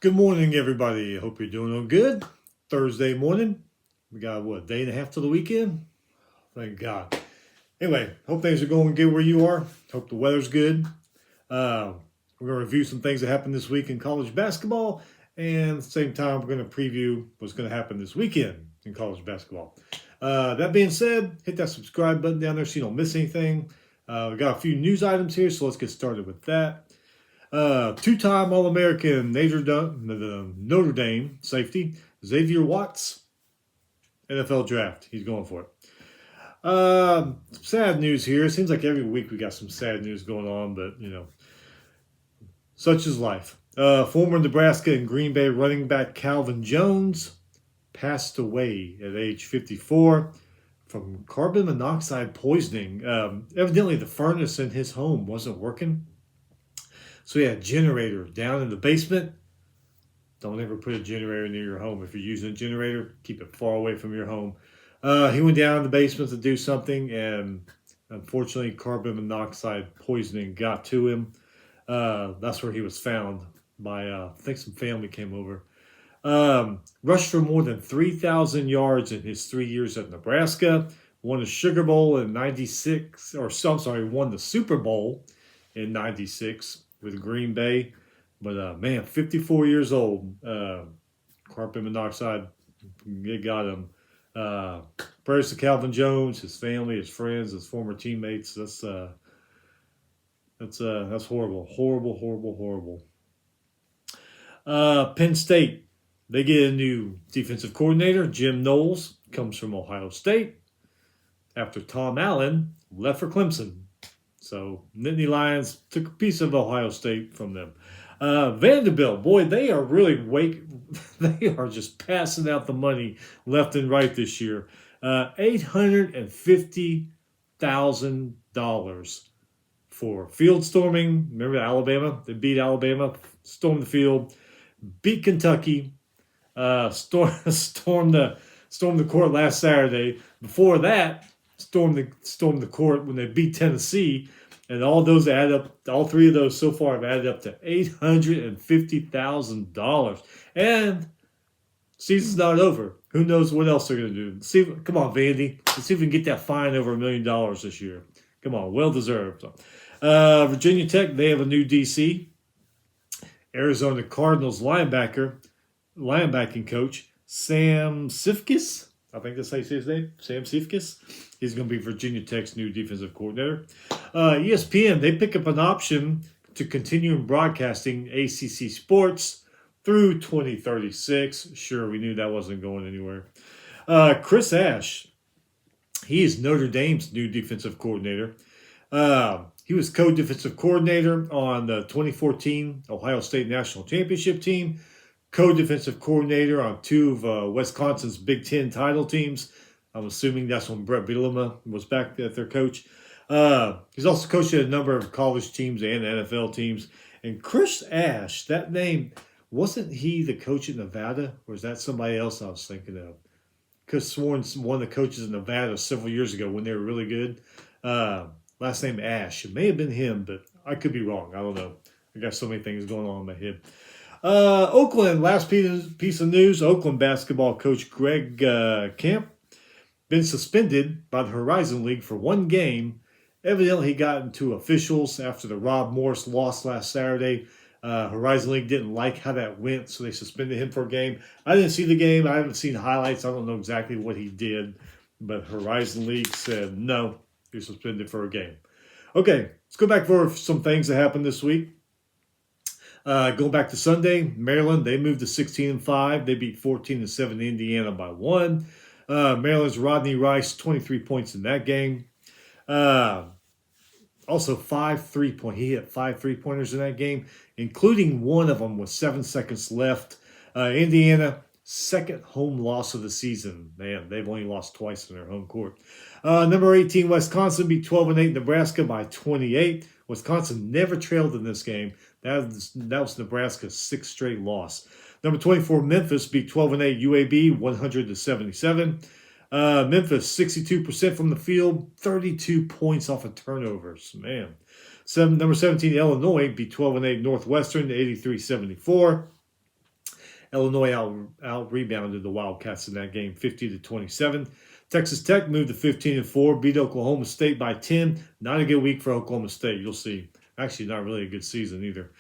Good morning, everybody. Hope you're doing all good. Thursday morning. We got, what, a day and a half till the weekend? Thank God. Anyway, hope things are going good where you are. Hope the weather's good. Uh, we're going to review some things that happened this week in college basketball. And at the same time, we're going to preview what's going to happen this weekend in college basketball. That being said, hit that subscribe button down there so you don't miss anything. We got a few news items here, so let's get started with that. Two-time All-American Notre Dame safety Xavier Watts, NFL draft. He's going for it. Sad news here. It seems like every week we got some sad news going on, but such is life. Former Nebraska and Green Bay running back Calvin Jones passed away at age 54 from carbon monoxide poisoning. Evidently, the furnace in his home wasn't working. So he had a generator down in the basement. Don't ever put a generator near your home. If you're using a generator, keep it far away from your home. He went down in the basement to do something, and unfortunately, carbon monoxide poisoning got to him. That's where he was found by, I think some family came over. Rushed for more than 3,000 yards in his 3 years at Nebraska. Won the Sugar Bowl in 96, won the Super Bowl in 96. With Green Bay. But, 54 years old. Carbon monoxide, it got him. Prayers to Calvin Jones, his family, his friends, his former teammates. That's horrible. Horrible. Penn State, they get a new defensive coordinator. Jim Knowles comes from Ohio State after Tom Allen left for Clemson. So Nittany Lions took a piece of Ohio State from them. Vanderbilt, boy, they are really they are just passing out the money left and right this year. $850,000 for field storming. Remember Alabama? They beat Alabama, stormed the field, beat Kentucky, stormed the court last Saturday. Before that, stormed the court when they beat Tennessee, and all those add up. All three of those so far have added up to $850,000. And season's not over. Who knows what else they're going to do? Come on, Vandy. Let's see if we can get that fine over $1 million this year. Come on, well deserved. Virginia Tech, they have a new DC. Arizona Cardinals linebacking coach Sam Sifkis. I think that's how you say his name, Sam Sifkis. He's going to be Virginia Tech's new defensive coordinator. ESPN, they pick up an option to continue broadcasting ACC sports through 2036. Sure, we knew that wasn't going anywhere. Chris Ash, he is Notre Dame's new defensive coordinator. He was co-defensive coordinator on the 2014 Ohio State National Championship team, co-defensive coordinator on two of Wisconsin's Big Ten title teams. I'm assuming that's when Brett Bielema was back at their coach. He's also coached at a number of college teams and NFL teams. And Chris Ash, that name, wasn't he the coach at Nevada? Or is that somebody else I was thinking of? Because sworn one of the coaches in Nevada several years ago when they were really good. Last name Ash. It may have been him, but I could be wrong. I don't know. I got so many things going on in my head. Oakland, last piece of news. Oakland basketball coach Greg Camp been suspended by the Horizon League for one game. Evidently, he got into officials after the Rob Morris loss last Saturday. Horizon League didn't like how that went, so they suspended him for a game. I didn't see the game. I haven't seen highlights. I don't know exactly what he did. But Horizon League said, no, you're suspended for a game. Okay, let's go back for some things that happened this week. Going back to Sunday, Maryland, they moved to 16-5. They beat 14-7 Indiana by 1. Maryland's Rodney Rice, 23 points in that game. Also, 5 3-point. He hit 5 3-pointers in that game, including one of them with 7 seconds left. Indiana, second home loss of the season. Man, they've only lost twice in their home court. Number 18, Wisconsin beat 12-8 Nebraska by 28. Wisconsin never trailed in this game. That was Nebraska's 6th straight loss. Number 24, Memphis beat 12-8 UAB 100-77. Memphis, 62% from the field, 32 points off of turnovers. Man. Number 17, Illinois beat 12-8 Northwestern 83-74. Illinois out rebounded the Wildcats in that game, 50-27. Texas Tech moved to 15-4, beat Oklahoma State by 10. Not a good week for Oklahoma State, you'll see. Actually, not really a good season either.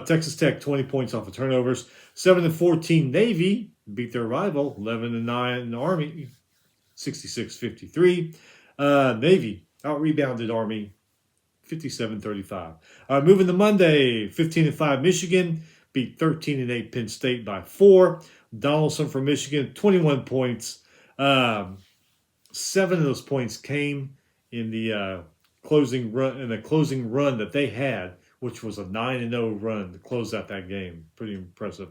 Texas Tech, 20 points off of turnovers. 7-14 Navy beat their rival, 11-9 Army, 66-53. Navy out-rebounded Army, 57-35. Moving to Monday, 15-5 Michigan beat 13-8 Penn State by 4. Donaldson from Michigan, 21 points. 7 of those points came in the closing run that they had, which was a 9-0 run to close out that game. Pretty impressive.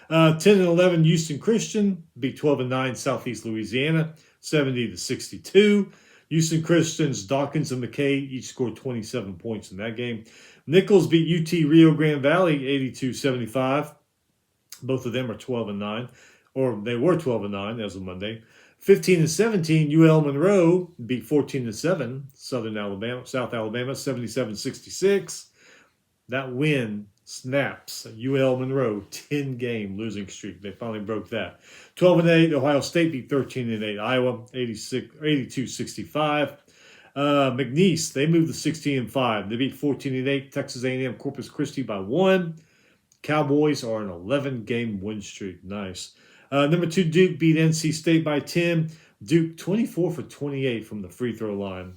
10-11 Houston Christian beat 12-9 Southeast Louisiana, 70-62. Houston Christian's Dawkins and McKay each scored 27 points in that game. Nichols beat UT Rio Grande Valley 82-75. Both of them are 12-9, or they were 12-9 as of Monday. 15-17 UL Monroe beat 14-7 South Alabama 77-66. That win snaps UL Monroe 10-game losing streak. They finally broke that. 12-8 Ohio State beat 13-8 Iowa 82-65. McNeese, they moved to 16-5. They beat 14-8 Texas A&M Corpus Christi by 1. Cowboys are an 11-game win streak. Nice. Number 2 Duke beat NC State by 10. Duke 24 for 28 from the free throw line.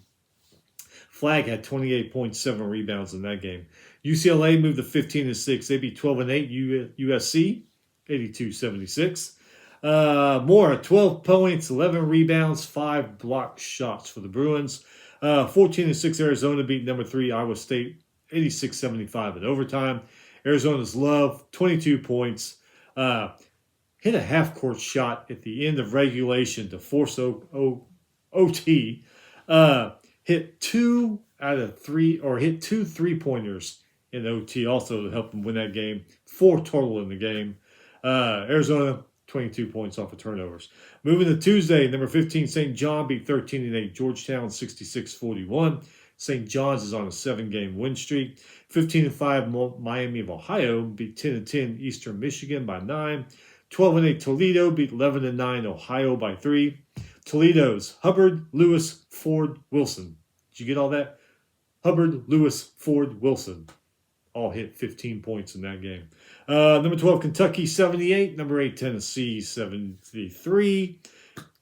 Flagg had 28.7 rebounds in that game. UCLA moved to 15-6. They beat 12-8 USC, 82-76. Moore, 12 points, 11 rebounds, 5 blocked shots for the Bruins. 14-6 Arizona beat number 3 Iowa State, 86-75 in overtime. Arizona's Love, 22 points. Hit a half-court shot at the end of regulation to force OT. Hit 2 out of 3, or hit 2 3-pointers in OT also to help them win that game. 4 total in the game. Arizona, 22 points off of turnovers. Moving to Tuesday, number 15 St. John beat 13-8 Georgetown, 66-41. St. John's is on a 7-game win streak. 15-5 Miami of Ohio beat 10-10 Eastern Michigan by 9. 12-8 Toledo beat 11-9 Ohio by 3. Toledo's Hubbard, Lewis, Ford, Wilson. Did you get all that? Hubbard, Lewis, Ford, Wilson. All hit 15 points in that game. Number 12, Kentucky, 78. Number 8, Tennessee, 73.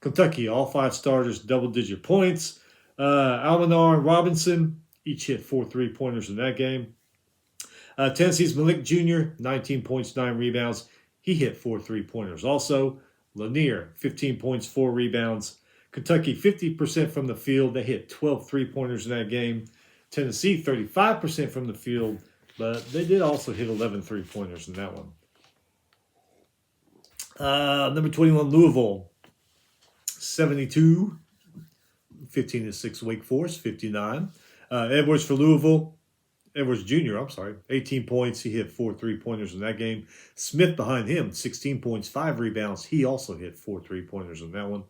Kentucky, all 5 starters, double-digit points. Almanar and Robinson each hit 4 3-pointers in that game. Tennessee's Malik Jr., 19 points, 9 rebounds. He hit 4 3-pointers also. Lanier, 15 points, 4 rebounds. Kentucky, 50% from the field. They hit 12 3-pointers in that game. Tennessee, 35% from the field, but they did also hit 11 3-pointers in that one. Number 21, Louisville, 72. 15-6 Wake Forest, 59. Edwards for Louisville. Edwards Jr., 18 points. He hit 4 3-pointers in that game. Smith behind him, 16 points, 5 rebounds. He also hit 4 3-pointers in that one.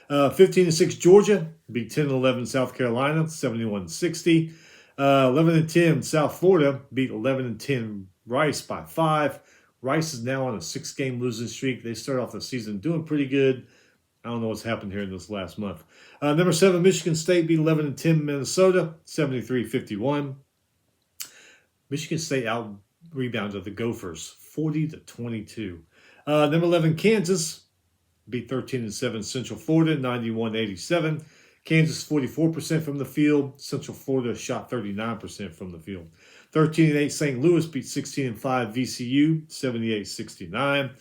15-6 Georgia beat 10-11 South Carolina, 71-60. 11-10 South Florida beat 11-10 Rice by 5. Rice is now on a 6-game losing streak. They start off the season doing pretty good. I don't know what's happened here in this last month. Number 7, Michigan State beat 11-10 Minnesota, 73-51. Michigan State out-rebounded the Gophers, 40-22. Number 11, Kansas beat 13-7 Central Florida, 91-87. Kansas 44% from the field. Central Florida shot 39% from the field. 13-8 St. Louis beat 16-5 VCU, 78-69.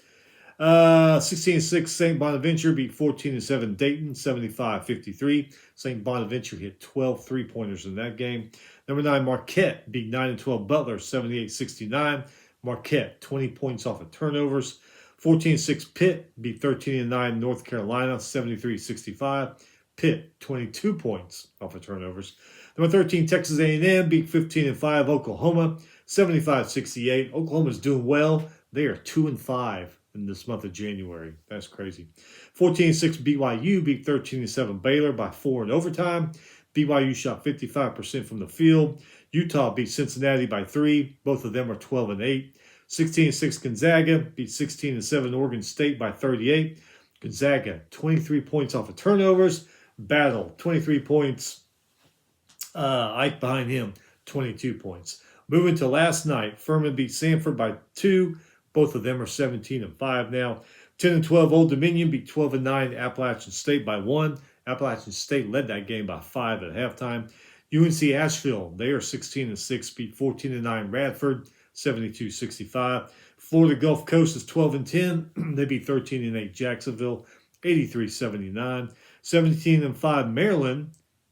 16-6 St. Bonaventure beat 14-7 Dayton, 75-53. St. Bonaventure hit 12 3-pointers in that game. Number 9 Marquette beat 9-12 Butler, 78-69. Marquette 20 points off of turnovers. 14-6 Pitt beat 13-9 North Carolina, 73-65. Pitt 22 points off of turnovers. Number 13 Texas A&M beat 15-5 Oklahoma, 75-68. Oklahoma's doing well. They are 2-5 in this month of January. That's crazy. 14-6 BYU beat 13-7 Baylor by 4 in overtime. BYU shot 55% from the field. Utah beat Cincinnati by 3. Both of them are 12-8. 16-6 Gonzaga beat 16-7 Oregon State by 38. Gonzaga 23 points off of turnovers. Battle 23 points. Ike behind him 22 points. Moving to last night, Furman beat Samford by 2. Both of them are 17-5 now. 10-12 Old Dominion beat 12-9 Appalachian State by 1. Appalachian State led that game by 5 at halftime. UNC Asheville, they are 16-6, beat 14-9 Radford, 72-65. Florida Gulf Coast is 12-10. They beat 13-8 Jacksonville, 83-79. 17-5 Maryland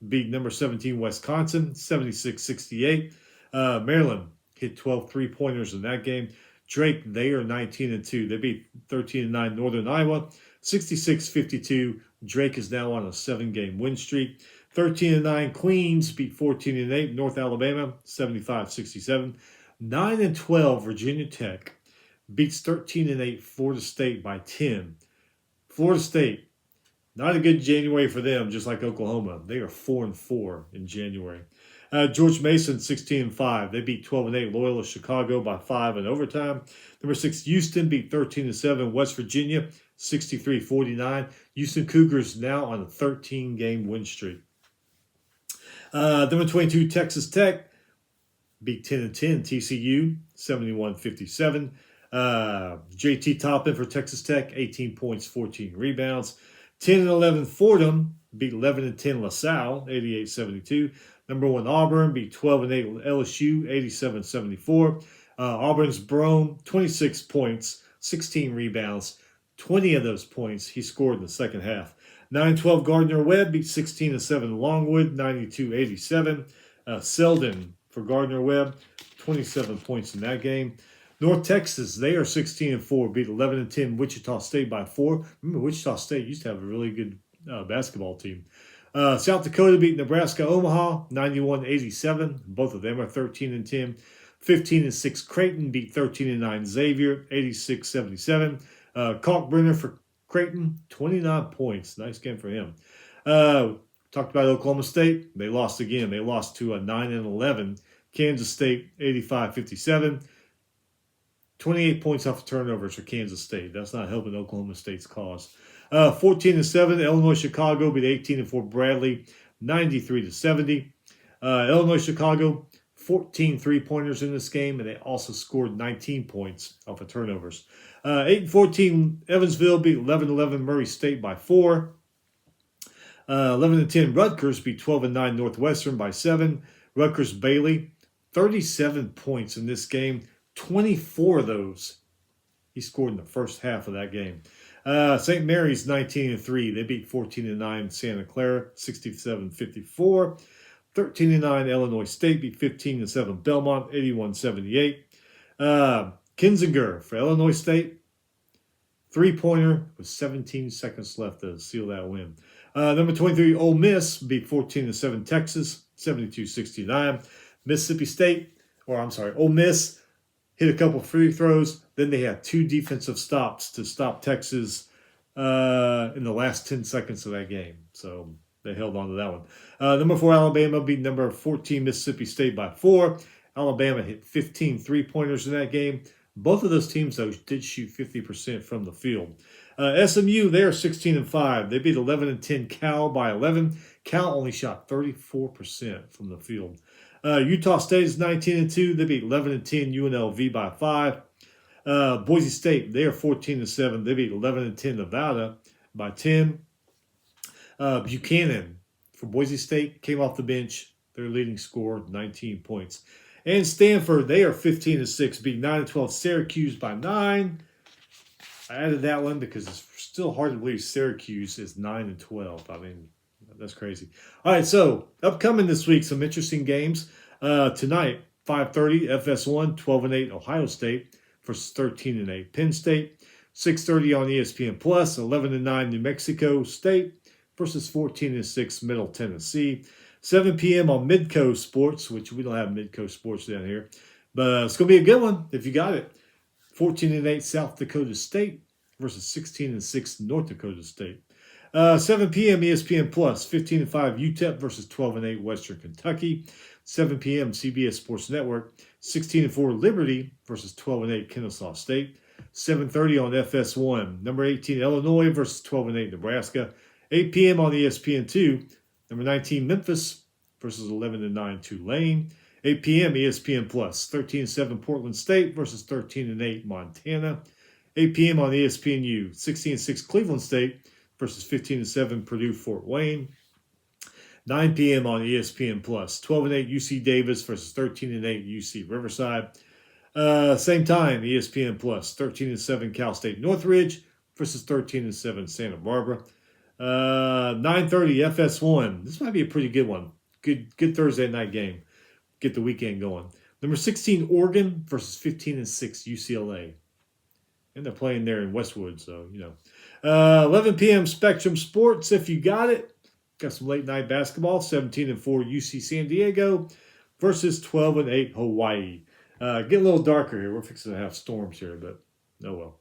beat number 17 Wisconsin, 76-68. Maryland hit 12 3-pointers in that game. Drake, they are 19-2. They beat 13-9 Northern Iowa, 66-52. Drake is now on a 7-game win streak. 13-9 Queens beat 14-8 North Alabama, 75-67. 9-12 Virginia Tech beats 13-8 Florida State by 10. Florida State, not a good January for them, just like Oklahoma. They are 4-4 in January. George Mason, 16-5. They beat 12-8 Loyola Chicago by 5 in overtime. Number 6 Houston beat 13-7 West Virginia, 63-49. Houston Cougars now on a 13-game win streak. Number 22 Texas Tech beat 10-10 TCU, 71-57. JT Toppin for Texas Tech, 18 points, 14 rebounds. 10-11 Fordham beat 11-10 LaSalle, 88-72. Number 1 Auburn beat 12-8 LSU, 87-74. Auburn's Brome, 26 points, 16 rebounds. 20 of those points he scored in the second half. 9-12 Gardner-Webb beat 16-7 Longwood, 92-87. Selden for Gardner-Webb, 27 points in that game. North Texas, they are 16-4, beat 11-10 Wichita State by 4. Remember, Wichita State used to have a really good basketball team. South Dakota beat Nebraska Omaha, 91-87. Both of them are 13-10. 15-6 Creighton beat 13-9 Xavier, 86-77. Kalkbrenner for Creighton, 29 points. Nice game for him. Talked about Oklahoma State. They lost again. They lost to a 9-11 Kansas State, 85-57. 28 points off of turnovers for Kansas State. That's not helping Oklahoma State's cause. 14-7, Illinois Chicago beat 18-4 Bradley, 93-70. Illinois Chicago, 14 3-pointers in this game, and they also scored 19 points off of turnovers. 8-14 Evansville beat 11-11 Murray State by 4. 11-10 Rutgers beat 12-9 Northwestern by 7. Rutgers Bailey, 37 points in this game. 24 of those he scored in the first half of that game. St. Mary's 19-3. They beat 14-9 Santa Clara, 67-54. 13-9 Illinois State beat 15-7 Belmont, 81-78. Kinzinger for Illinois State, 3-pointer with 17 seconds left to seal that win. Number 23 Ole Miss beat 14-7 Texas, 72-69. Mississippi State, Ole Miss hit a couple free throws. Then they had 2 defensive stops to stop Texas in the last 10 seconds of that game. So they held on to that one. Number 4 Alabama beat number 14 Mississippi State by 4. Alabama hit 15 3-pointers in that game. Both of those teams, though, did shoot 50% from the field. SMU, they are 16-5. They beat 11-10 Cal by 11. Cal only shot 34% from the field. Utah State is 19-2. They beat 11-10 UNLV by 5. Boise State, they are 14-7. They beat 11-10 Nevada by 10. Buchanan for Boise State came off the bench. Their leading scorer, 19 points. And Stanford, they are 15-6, beat 9-12 Syracuse by 9. I added that one because it's still hard to believe Syracuse is 9-12. I mean, that's crazy. All right, so upcoming this week, some interesting games. Tonight, 5:30, FS1, 12-8 Ohio State versus 13-8 Penn State. 6:30 on ESPN Plus, 11-9 New Mexico State versus 14-6 Middle Tennessee. 7 p.m. on Midcoast Sports, which we don't have Midcoast Sports down here. But it's going to be a good one if you got it. 14-8 South Dakota State versus 16-6 North Dakota State. 7 p.m. ESPN Plus, 15-5 UTEP versus 12-8 Western Kentucky. 7 p.m. CBS Sports Network, 16 and 4 Liberty versus 12 and 8 Kennesaw State. 7:30 on FS1. Number 18 Illinois versus 12 and 8 Nebraska. 8 p.m. on ESPN2. Number 19 Memphis versus 11 and 9 Tulane. 8 p.m. ESPN Plus. 13 and 7 Portland State versus 13 and 8 Montana. 8 p.m. on ESPNU. 16 and 6 Cleveland State versus 15 and 7 Purdue Fort Wayne. 9 p.m. on ESPN Plus. 12 and 8 UC Davis versus 13 and 8 UC Riverside. Same time, ESPN Plus. 13 and 7 Cal State Northridge versus 13 and 7 Santa Barbara. 9:30 FS1. This might be a pretty good one. Good Thursday night game. Get the weekend going. Number 16 Oregon versus 15 and 6 UCLA. And they're playing there in Westwood, so you know. 11 p.m. Spectrum Sports, if you got it. Got some late night basketball. 17 and 4 UC San Diego versus 12 and 8 Hawaii. Get a little darker here. We're fixing to have storms here, but oh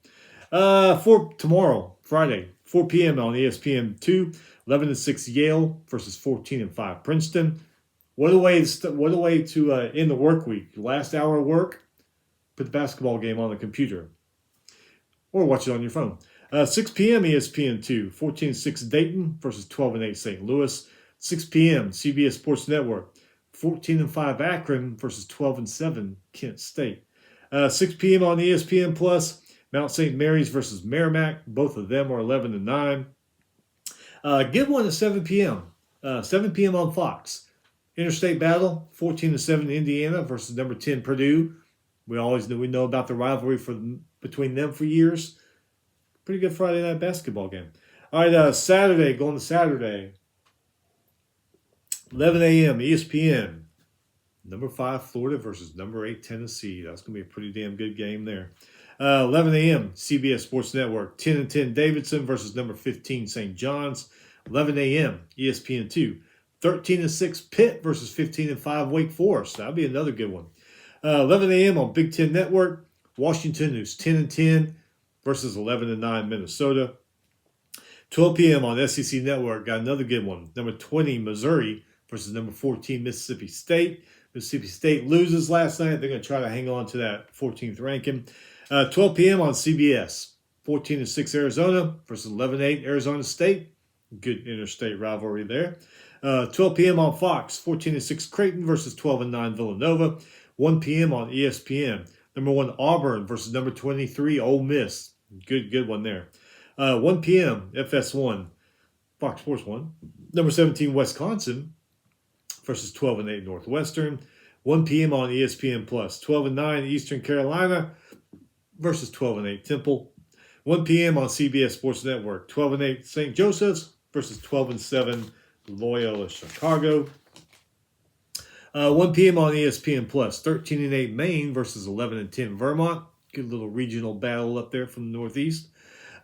well. For tomorrow, Friday, 4 p.m. on ESPN2. 11 and 6 Yale versus 14 and 5 Princeton. What a way to end the work week. Last hour of work, put the basketball game on the computer. Or watch it on your phone. 6 p.m. ESPN2. 14 and 6 Dayton versus 12 and 8 St. Louis. 6 p.m. CBS Sports Network. 14 and 5 Akron versus 12 and 7 Kent State. 6 p.m. on ESPN Plus. Mount St. Mary's versus Merrimack. Both of them are 11 and 9. Good one at 7 p.m. 7 p.m. on Fox. Interstate battle, 14 and 7 Indiana versus number 10 Purdue. We know about the rivalry between them for years. Pretty good Friday night basketball game. All right, Saturday, going to Saturday. 11 a.m. ESPN. Number 5 Florida versus number 8 Tennessee. That's going to be a pretty damn good game there. 11 a.m. CBS Sports Network. 10 and 10 Davidson versus number 15 St. John's. 11 a.m. ESPN2. 13 and 6 Pitt versus 15 and 5 Wake Forest. That'll be another good one. 11 a.m. on Big Ten Network. Washington, who's 10 and 10 versus 11 and 9 Minnesota. 12 p.m. on SEC Network. Got another good one. Number 20 Missouri versus number 14 Mississippi State. Mississippi State loses last night. They're going to try to hang on to that 14th ranking. 12 p.m. on CBS. 14 and 6 Arizona versus 11 and 8 Arizona State. Good interstate rivalry there. 12 p.m. on Fox, 14 and 6 Creighton versus 12 and 9 Villanova. 1 p.m. on ESPN. Number 1 Auburn versus number 23 Ole Miss. Good one there. 1 p.m. FS1, Fox Sports 1. Number 17 Wisconsin versus 12 and 8 Northwestern. 1 p.m. on ESPN Plus. 12 and 9 Eastern Carolina versus 12 and 8 Temple. 1 p.m. on CBS Sports Network. 12 and 8 St. Joseph's versus 12 and 7 Loyola Chicago. 1 p.m. on ESPN Plus. 13 and 8 Maine versus 11 and 10 Vermont. Good little regional battle up there from the Northeast.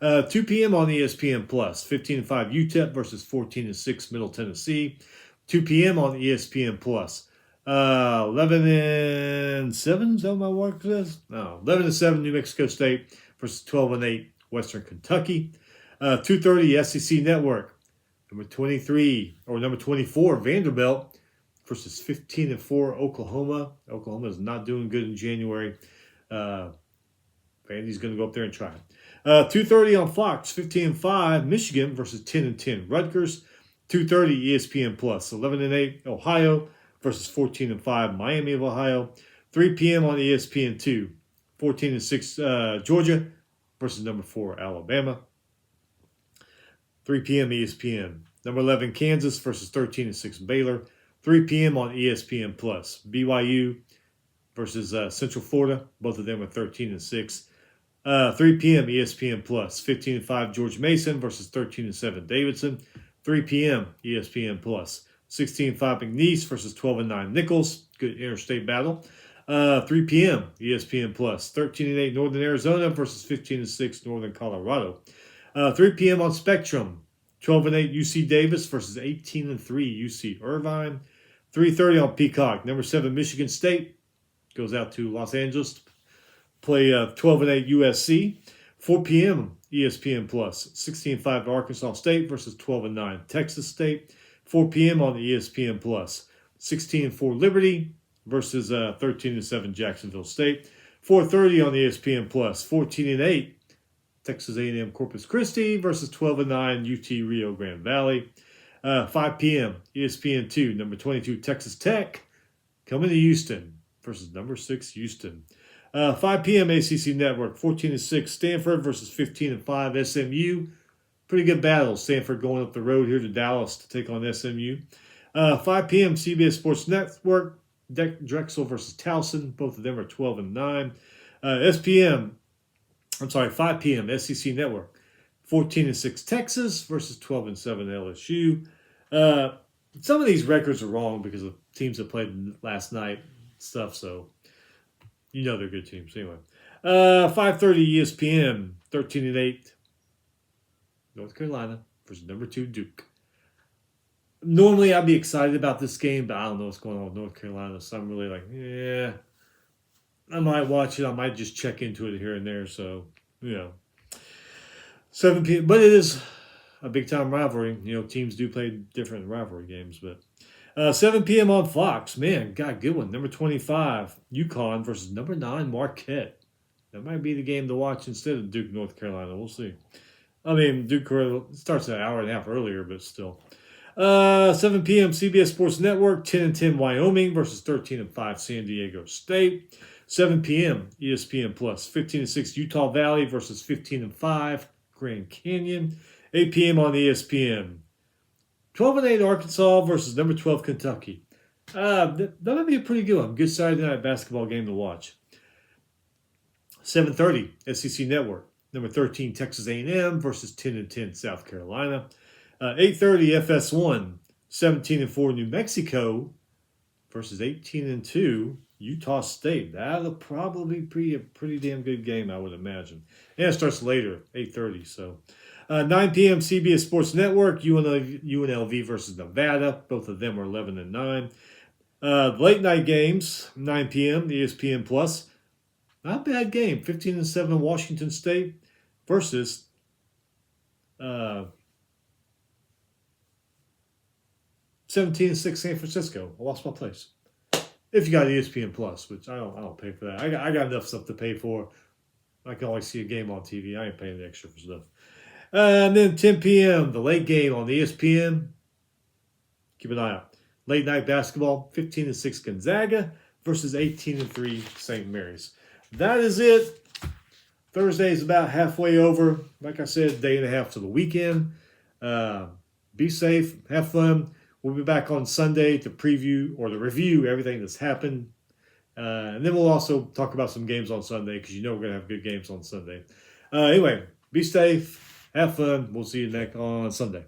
2 p.m. on ESPN Plus. 15 and 5 UTEP versus 14 and 6 Middle Tennessee. 2 p.m. on ESPN Plus. 11 and 7, is that what my work says? No, 11 and 7 New Mexico State versus 12 and 8 Western Kentucky. 2:30 SEC Network. Number 24 Vanderbilt versus 15 and 4 Oklahoma. Oklahoma is not doing good in January. Vandy's going to go up there and try. 2:30 on Fox. 15 and 5 Michigan versus 10 and 10 Rutgers. 2:30 ESPN Plus. 11 and 8 Ohio versus 14 and 5 Miami of Ohio. 3 p.m. on ESPN2. 14 and 6 Georgia versus number 4 Alabama. 3 p.m. ESPN. Number 11 Kansas versus 13 and 6 Baylor. 3 p.m. on ESPN Plus. BYU versus Central Florida. Both of them are 13 and 6. 3 p.m. ESPN Plus. 15 and 5 George Mason versus 13 and 7 Davidson. 3 p.m. ESPN Plus. 16 and 5 McNeese versus 12 and 9 Nichols. Good interstate battle. 3 p.m. ESPN Plus. 13 and 8 Northern Arizona versus 15 and 6 Northern Colorado. 3 p.m. on Spectrum. 12 and 8 UC Davis versus 18 and 3 UC Irvine. 3:30 on Peacock. Number 7 Michigan State goes out to Los Angeles to play 12 and 8 USC. 4 p.m. ESPN Plus. 16 and 5 Arkansas State versus 12 and 9 Texas State. 4 p.m. on ESPN Plus. 16 and 4 Liberty versus 13-7 Jacksonville State. 4:30 on ESPN Plus. 14-8 Texas A&M Corpus Christi versus 12-9 UT Rio Grande Valley. 5 p.m. ESPN2. Number 22 Texas Tech coming to Houston versus number 6 Houston. 5 p.m. ACC Network. 14-6 Stanford versus 15-5 SMU. Pretty good battle. Stanford going up the road here to Dallas to take on SMU. 5 p.m. CBS Sports Network. Drexel versus Towson. Both of them are 12-9. 5 p.m. SEC Network. 14-6 Texas versus 12-7 LSU. Some of these records are wrong because of teams that played last night and stuff, so you know they're good teams. Anyway, 5:30 ESPN. 13-8 North Carolina versus number 2 Duke. Normally, I'd be excited about this game, but I don't know what's going on with North Carolina, so I'm really like, yeah, I might watch it. I might just check into it here and there. So, 7 p.m. But it is a big-time rivalry. Teams do play different rivalry games. But 7 p.m. on Fox. Man, God, good one. Number 25, UConn versus number 9, Marquette. That might be the game to watch instead of Duke, North Carolina. We'll see. I mean, Duke starts an hour and a half earlier, but still. 7 p.m. CBS Sports Network, 10-10 Wyoming versus 13-5 San Diego State. 7 p.m. ESPN Plus, 15-6 Utah Valley versus 15-5 Grand Canyon. 8 p.m. on ESPN. 12-8 Arkansas versus number 12 Kentucky. That might be a pretty good one. Good Saturday night basketball game to watch. 7:30 SEC Network. Number 13 Texas A&M versus 10-10 South Carolina. 8:30 FS1, 17-4 New Mexico versus 18-2 Utah State. That'll probably be a pretty damn good game, I would imagine. And it starts later, 8:30. So 9 p.m. CBS Sports Network, UNLV versus Nevada. Both of them are 11-9. Late night games, 9 p.m. ESPN Plus. Not a bad game, 15-7 Washington State versus 17-6 San Francisco. I lost my place. If you got ESPN Plus, which I don't pay for that. I got enough stuff to pay for. I can always see a game on TV. I ain't paying the extra for stuff. And then 10 p.m. the late game on ESPN. Keep an eye out. Late night basketball. 15-6 Gonzaga versus 18-3 St. Mary's. That is it. Thursday is about halfway over. Like I said, day and a half to the weekend. Be safe. Have fun. We'll be back on Sunday to preview or to review everything that's happened. And then we'll also talk about some games on Sunday because we're going to have good games on Sunday. Anyway, be safe. Have fun. We'll see you next on Sunday.